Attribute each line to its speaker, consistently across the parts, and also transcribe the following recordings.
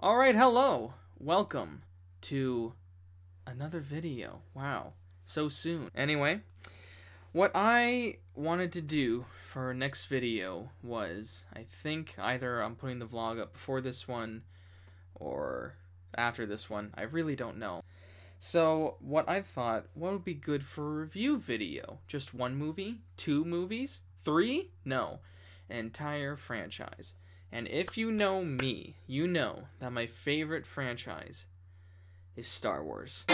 Speaker 1: Alright, hello! Welcome to another video. Wow, so soon. Anyway, what I wanted to do for our next video was, I think either I'm putting the vlog up before this one or after this one. I really don't know. So, what I thought, what would be good for a review video? Just one movie? 2 movies? 3? No. An entire franchise. And if you know me, you know that my favorite franchise is Star Wars.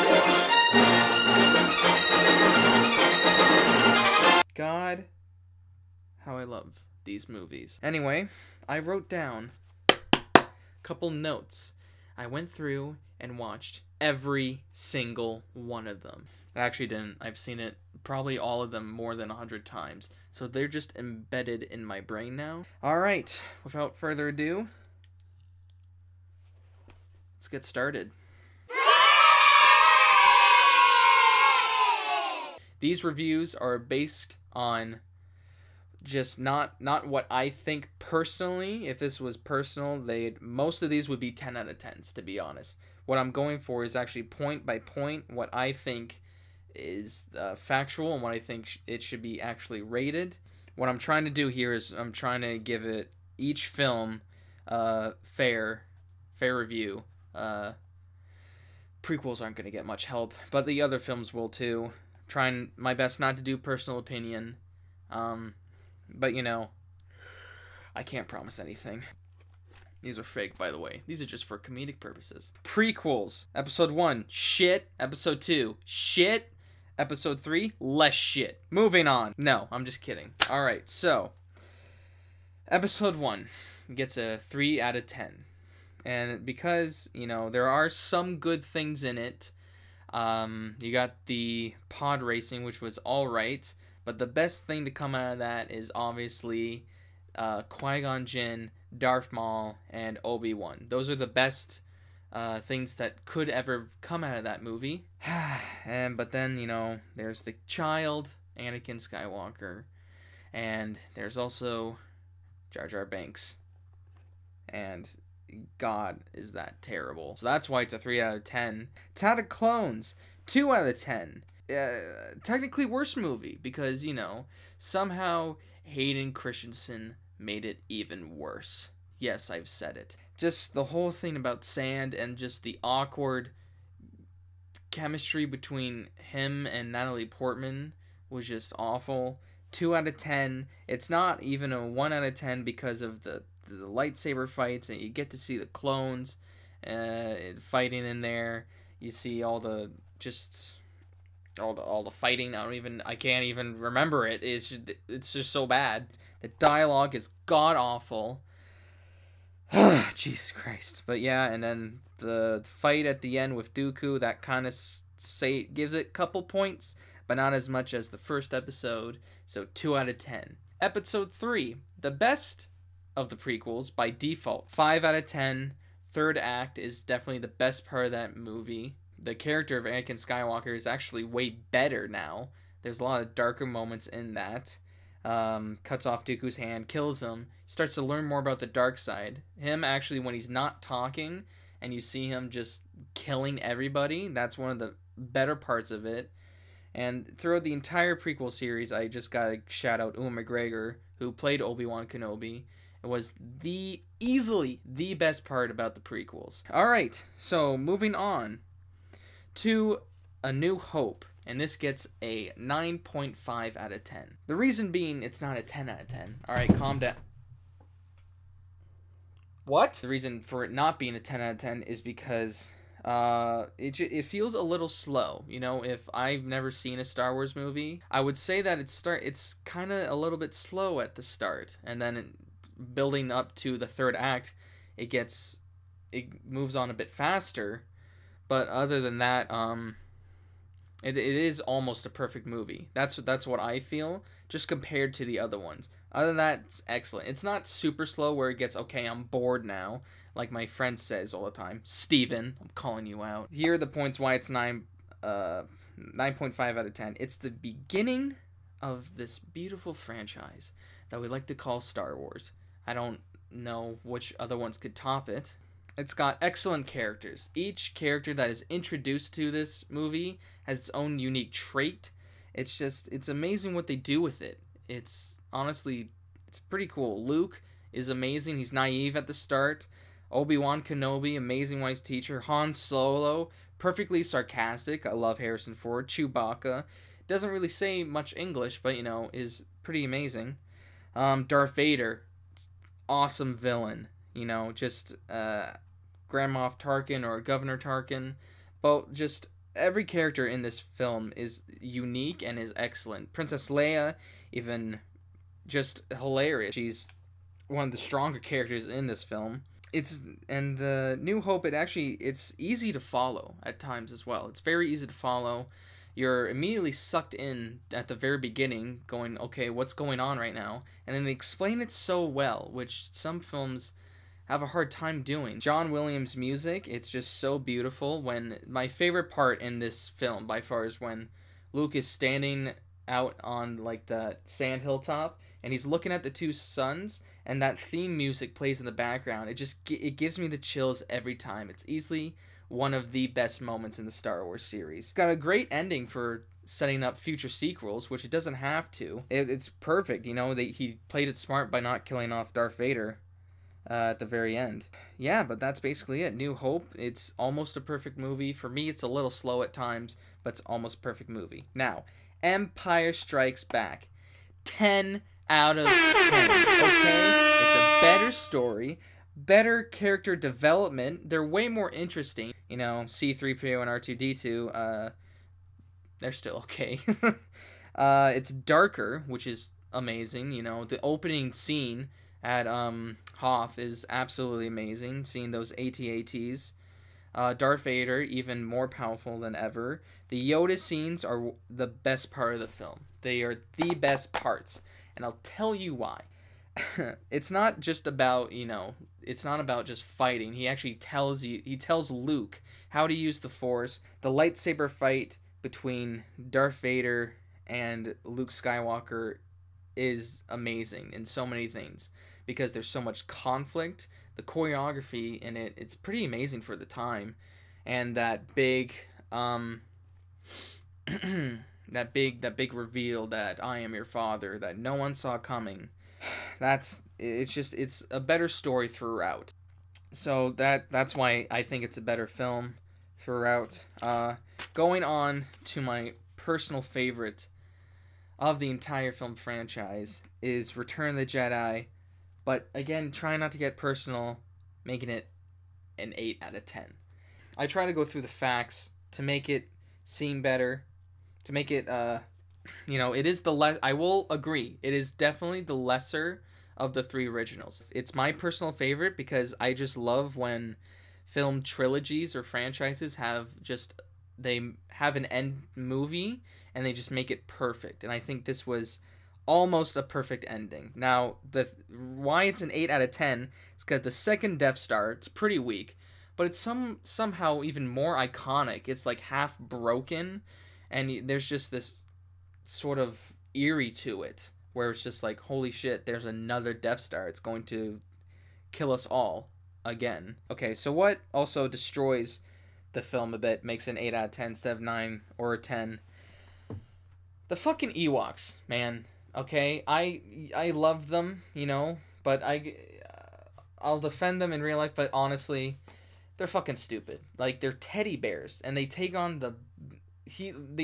Speaker 1: God, how I love these movies. Anyway, I wrote down a couple notes. I went through and watched every single one of them. I actually didn't. I've seen it, probably all of them, more than 100 times. So they're just embedded in my brain now. Alright, without further ado, let's get started. These reviews are based on just not what I think personally. If this was personal, most of these would be 10 out of 10s, to be honest. What I'm going for is actually point by point what I think is factual and what I think it should be actually rated. What I'm trying to do here is I'm trying to give it each film fair review. Prequels aren't going to get much help, but the other films will too. Trying my best not to do personal opinion. But, you know, I can't promise anything. These are fake, by the way. These are just for comedic purposes. Prequels. Episode 1, shit. Episode 2, shit. Episode 3, less shit. Moving on. No, I'm just kidding. Alright, so, Episode 1 gets a 3 out of 10. And because, you know, there are some good things in it. You got the pod racing, which was alright. But the best thing to come out of that is obviously Qui-Gon Jinn, Darth Maul, and Obi-Wan. Those are the best things that could ever come out of that movie. But then, you know, there's the child, Anakin Skywalker, and there's also Jar Jar Binks. And God, is that terrible. So that's why it's a 3 out of 10. Attack of Clones, 2 out of 10. Technically worse movie because, you know, somehow Hayden Christensen made it even worse. Yes, I've said it. Just the whole thing about sand and just the awkward chemistry between him and Natalie Portman was just awful. 2 out of 10. It's not even a 1 out of 10 because of the lightsaber fights, and you get to see the clones fighting in there. You see all the fighting. I can't even remember it. It's just so bad. The dialogue is god awful. Jesus Christ. But yeah, and then the fight at the end with Dooku, that kind of gives it a couple points, but not as much as the first episode. So 2 out of 10. Episode 3, the best of the prequels by default. 5 out of 10. Third act is definitely the best part of that movie. The character of Anakin Skywalker is actually way better now. There's a lot of darker moments in that. Cuts off Dooku's hand, kills him, starts to learn more about the dark side. Him actually, when he's not talking and you see him just killing everybody, that's one of the better parts of it. And throughout the entire prequel series, I just gotta shout out Ewan McGregor, who played Obi-Wan Kenobi. It was easily the best part about the prequels. Alright, so moving on to A New Hope, and this gets a 9.5 out of 10. The reason being it's not a 10 out of 10. Alright, calm down. What? The reason for it not being a 10 out of 10 is because it feels a little slow. You know, if I've never seen a Star Wars movie, I would say that it's kind of a little bit slow at the start, and then building up to the third act, it moves on a bit faster. But other than that, it is almost a perfect movie. That's what I feel, just compared to the other ones. Other than that, it's excellent. It's not super slow where it gets, okay, I'm bored now, like my friend says all the time. Steven, I'm calling you out. Here are the points why it's 9.5 out of 10. It's the beginning of this beautiful franchise that we like to call Star Wars. I don't know which other ones could top it. It's got excellent characters. Each character that is introduced to this movie has its own unique trait. It's amazing what they do with it. It's honestly, it's pretty cool. Luke is amazing. He's naive at the start. Obi-Wan Kenobi, amazing wise teacher. Han Solo, perfectly sarcastic. I love Harrison Ford. Chewbacca, doesn't really say much English, but is pretty amazing. Darth Vader, awesome villain. Just Grand Moff Tarkin or Governor Tarkin. But just every character in this film is unique and is excellent. Princess Leia, even just hilarious. She's one of the stronger characters in this film. And the New Hope, it's easy to follow at times as well. It's very easy to follow. You're immediately sucked in at the very beginning, going, okay, what's going on right now? And then they explain it so well, which some films have a hard time doing. John Williams' music, it's just so beautiful. My favorite part in this film by far is when Luke is standing out on like the sand hilltop and he's looking at the two suns, and that theme music plays in the background. It gives me the chills every time. It's easily one of the best moments in the Star Wars series. It's got a great ending for setting up future sequels, which it doesn't have to. It's perfect. He played it smart by not killing off Darth Vader at the very end. Yeah, but that's basically it. New Hope, it's almost a perfect movie. For me, it's a little slow at times, but it's almost a perfect movie. Now, Empire Strikes Back. 10 out of 10, okay? It's a better story, better character development. They're way more interesting. C-3PO and R2-D2, they're still okay. It's darker, which is amazing. The opening scene at Hoth is absolutely amazing, seeing those AT-ATs. Darth Vader, even more powerful than ever. The Yoda scenes are the best part of the film. They are the best parts, and I'll tell you why. It's not just about, it's not about just fighting. He actually tells Luke how to use the Force. The lightsaber fight between Darth Vader and Luke Skywalker is amazing in so many things because there's so much conflict. The choreography in it, it's pretty amazing for the time. And that big that big reveal that I am your father that no one saw coming. It's a better story throughout. So that's why I think it's a better film throughout. Going on to my personal favorite of the entire film franchise is Return of the Jedi. But again, try not to get personal, making it an 8 out of 10. I try to go through the facts to make it seem better, to make it, it is I will agree, it is definitely the lesser of the three originals. It's my personal favorite because I just love when film trilogies or franchises they have an end movie and they just make it perfect. And I think this was almost a perfect ending. Now, why it's an 8 out of 10 is because the second Death Star, it's pretty weak, but it's somehow even more iconic. It's like half broken, and there's just this sort of eerie to it, where it's just like, holy shit, there's another Death Star. It's going to kill us all again. Okay, so what also destroys the film a bit, makes it an 8 out of 10 instead of 9 or a 10? The fucking Ewoks, man. Okay, I love them, but I'll defend them in real life, but honestly, they're fucking stupid. Like, they're teddy bears, and they take on the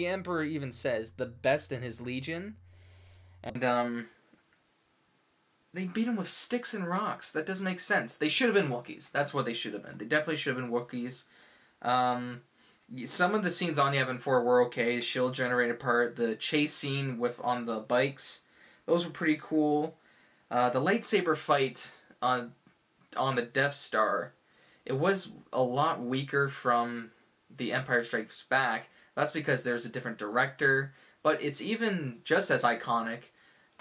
Speaker 1: Emperor even says, the best in his legion, and, they beat him with sticks and rocks. That doesn't make sense. They should have been Wookiees. That's what they should have been. They definitely should have been Wookiees. Some of the scenes on Yavin 4 were okay. The shield generator part, the chase scene on the bikes, those were pretty cool. The lightsaber fight on the Death Star, it was a lot weaker from The Empire Strikes Back. That's because there's a different director, but it's even just as iconic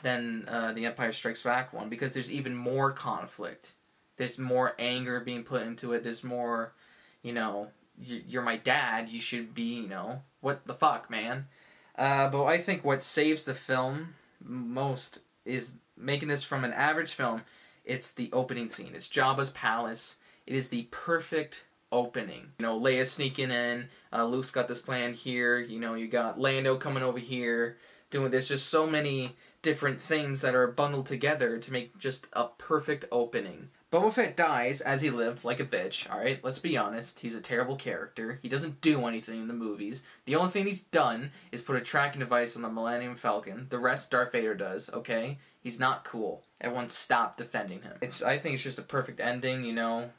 Speaker 1: than The Empire Strikes Back one because there's even more conflict. There's more anger being put into it. There's more, you're my dad, you should be, what the fuck, man? But I think what saves the film most is making this from an average film. It's the opening scene. It's Jabba's palace. It is the perfect opening. You know, Leia sneaking in, Luke's got this plan here, you know, you got Lando coming over here, there's just so many different things that are bundled together to make just a perfect opening. Boba Fett dies as he lived, like a bitch, alright? Let's be honest, he's a terrible character. He doesn't do anything in the movies. The only thing he's done is put a tracking device on the Millennium Falcon. The rest Darth Vader does, okay? He's not cool. Everyone stop defending him. I think it's just a perfect ending, you know?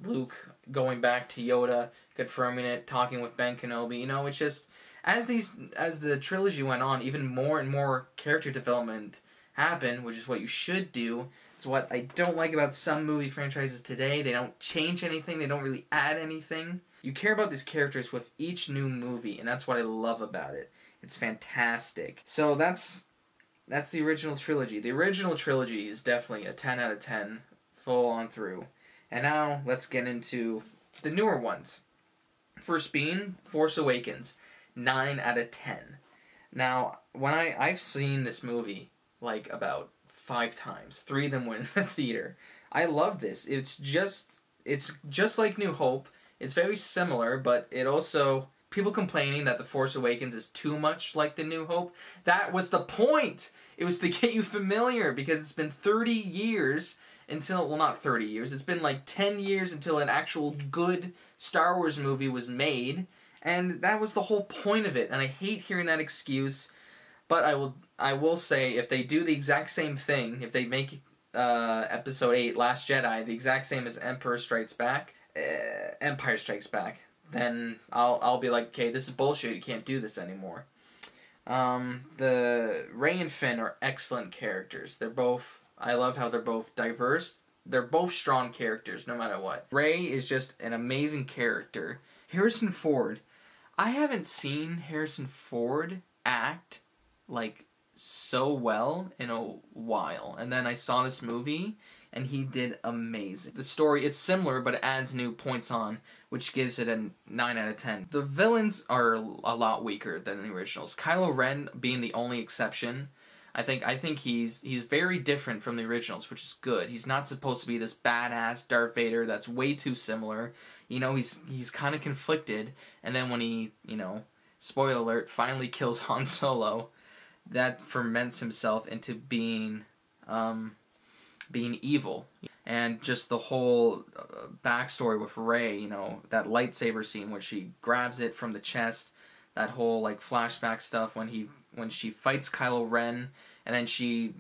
Speaker 1: Luke going back to Yoda, confirming it, talking with Ben Kenobi, you know, it's just... As the trilogy went on, even more and more character development happened, which is what you should do. It's what I don't like about some movie franchises today. They don't change anything. They don't really add anything. You care about these characters with each new movie, and that's what I love about it. It's fantastic. So that's the original trilogy. The original trilogy is definitely a 10 out of 10, full on through. And now let's get into the newer ones. First being Force Awakens, 9 out of 10. Now, when I've seen this movie like about 5 times. 3 of them went in the theater. I love this. It's just like New Hope. It's very similar, but it also... People complaining that The Force Awakens is too much like The New Hope. That was the point! It was to get you familiar, because it's been 30 years until... Well, not 30 years. It's been like 10 years until an actual good Star Wars movie was made. And that was the whole point of it. And I hate hearing that excuse. But I will say, if they do the exact same thing, if they make Episode 8, Last Jedi, the exact same as Empire Strikes Back, then I'll be like, okay, this is bullshit, you can't do this anymore. The Rey and Finn are excellent characters. I love how they're both diverse. They're both strong characters, no matter what. Rey is just an amazing character. Harrison Ford. I haven't seen Harrison Ford act like so well in a while, and then I saw this movie and he did amazing. The story, it's similar, but it adds new points on, which gives it a 9 out of 10. The villains are a lot weaker than the originals. Kylo Ren being the only exception. I think he's very different from the originals, which is good. He's not supposed to be this badass Darth Vader that's way too similar. You know, he's kind of conflicted, and then when he, you know, spoiler alert, finally kills Han Solo, that ferments himself into being evil. And just the whole backstory with Rey, you know, that lightsaber scene where she grabs it from the chest, that whole like flashback stuff when she fights Kylo Ren, and then she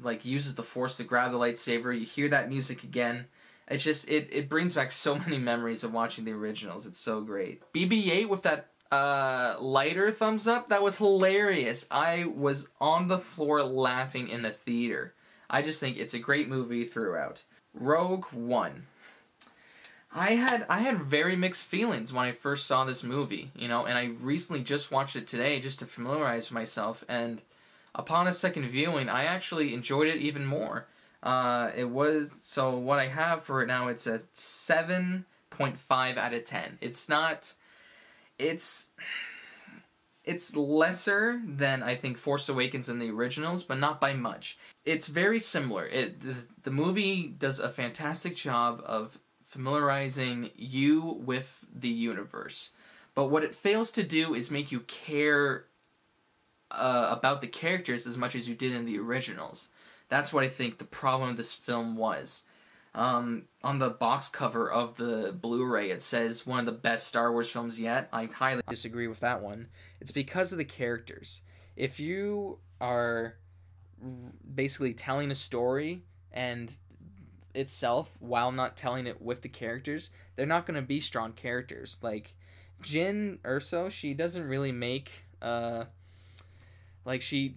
Speaker 1: like uses the Force to grab the lightsaber. You hear that music again. It's just it brings back so many memories of watching the originals. It's so great. BB-8 with that lighter thumbs up, that was hilarious. I was on the floor laughing in the theater. I just think it's a great movie throughout. Rogue One. I had very mixed feelings when I first saw this movie, you know, and I recently just watched it today just to familiarize myself, and upon a second viewing, I actually enjoyed it even more. So what I have for it now, it's a 7.5 out of 10. It's lesser than, I think, Force Awakens and the originals, but not by much. It's very similar. The movie does a fantastic job of familiarizing you with the universe. But what it fails to do is make you care about the characters as much as you did in the originals. That's what I think the problem of this film was. On the box cover of the Blu-ray, it says one of the best Star Wars films yet. I highly disagree with that one. It's because of the characters. If you are basically telling a story and itself while not telling it with the characters, they're not going to be strong characters. Like Jyn Erso, she doesn't really make like she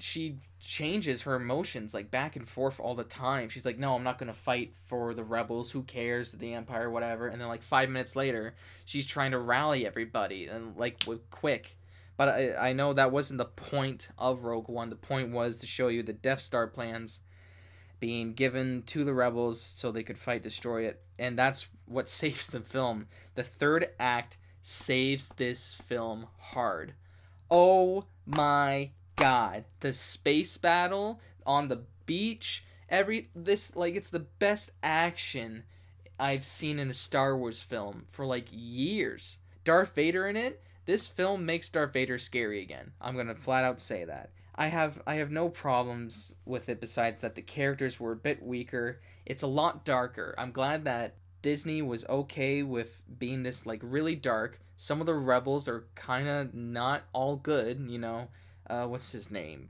Speaker 1: changes her emotions like back and forth all the time. She's like, no, I'm not gonna fight for the rebels, who cares, the Empire, whatever. And then like 5 minutes later, she's trying to rally everybody and like quick. But I know that wasn't the point of Rogue One. The point was to show you the Death Star plans being given to the rebels so they could fight, destroy it. And that's what saves the film. The third act saves this film hard. Oh my God, the space battle on the beach, it's the best action I've seen in a Star Wars film for like years. Darth Vader in it. This film makes Darth Vader scary again. I'm gonna flat out say that. I have no problems with it besides that the characters were a bit weaker. It's a lot darker. I'm glad that Disney was okay with being this like really dark. Some of the rebels are kind of not all good, you know. What's his name?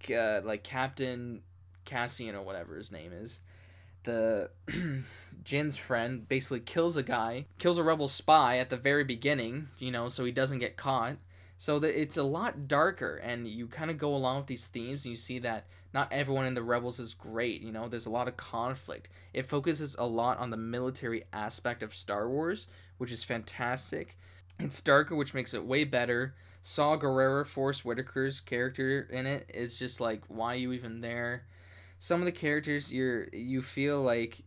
Speaker 1: Like Captain Cassian or whatever his name is. The Jin's friend basically kills a rebel spy at the very beginning, you know, so he doesn't get caught. So that it's a lot darker, and you kind of go along with these themes, and you see that not everyone in the rebels is great. You know, there's a lot of conflict. It focuses a lot on the military aspect of Star Wars, which is fantastic. It's darker, which makes it way better. Saw Gerrera, Forrest Whitaker's character in it is just like, why are you even there? Some of the characters you feel like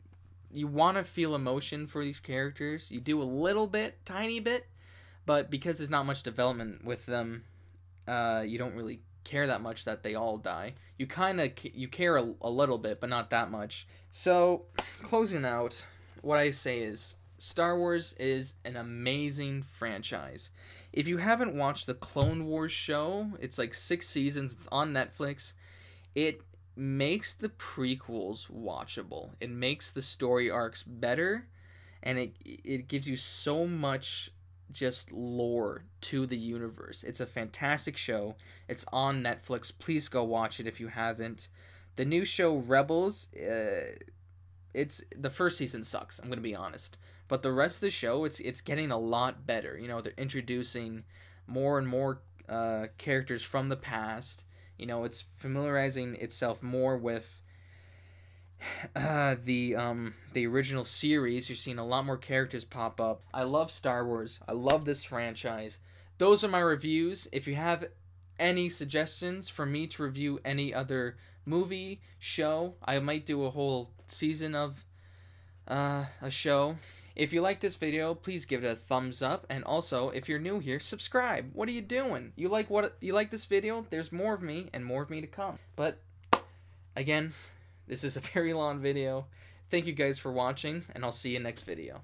Speaker 1: you want to feel emotion for these characters. You do a little bit, tiny bit, but because there's not much development with them, you don't really care that much that they all die. You care a little bit, but not that much. So, closing out, what I say is Star Wars is an amazing franchise. If you haven't watched the Clone Wars show, it's like 6 seasons, it's on Netflix. It makes the prequels watchable. It makes the story arcs better, and it gives you so much just lore to the universe. It's a fantastic show. It's on Netflix. Please go watch it if you haven't. The new show Rebels, it's the first season sucks, I'm gonna be honest, but the rest of the show, it's getting a lot better. You know, they're introducing more and more characters from the past. You know, it's familiarizing itself more with the original series. You're seeing a lot more characters pop up. I love Star Wars. I love this franchise. Those are my reviews. If you have any suggestions for me to review any other movie, show, I might do a whole season of a show. If you like this video, please give it a thumbs up, and also, if you're new here, subscribe. What are you doing? You like this video? There's more of me, and more of me to come. But, again, this is a very long video. Thank you guys for watching, and I'll see you next video.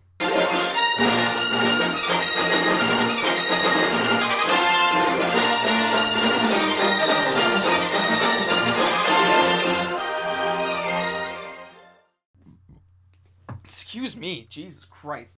Speaker 1: Excuse me, Jesus Christ.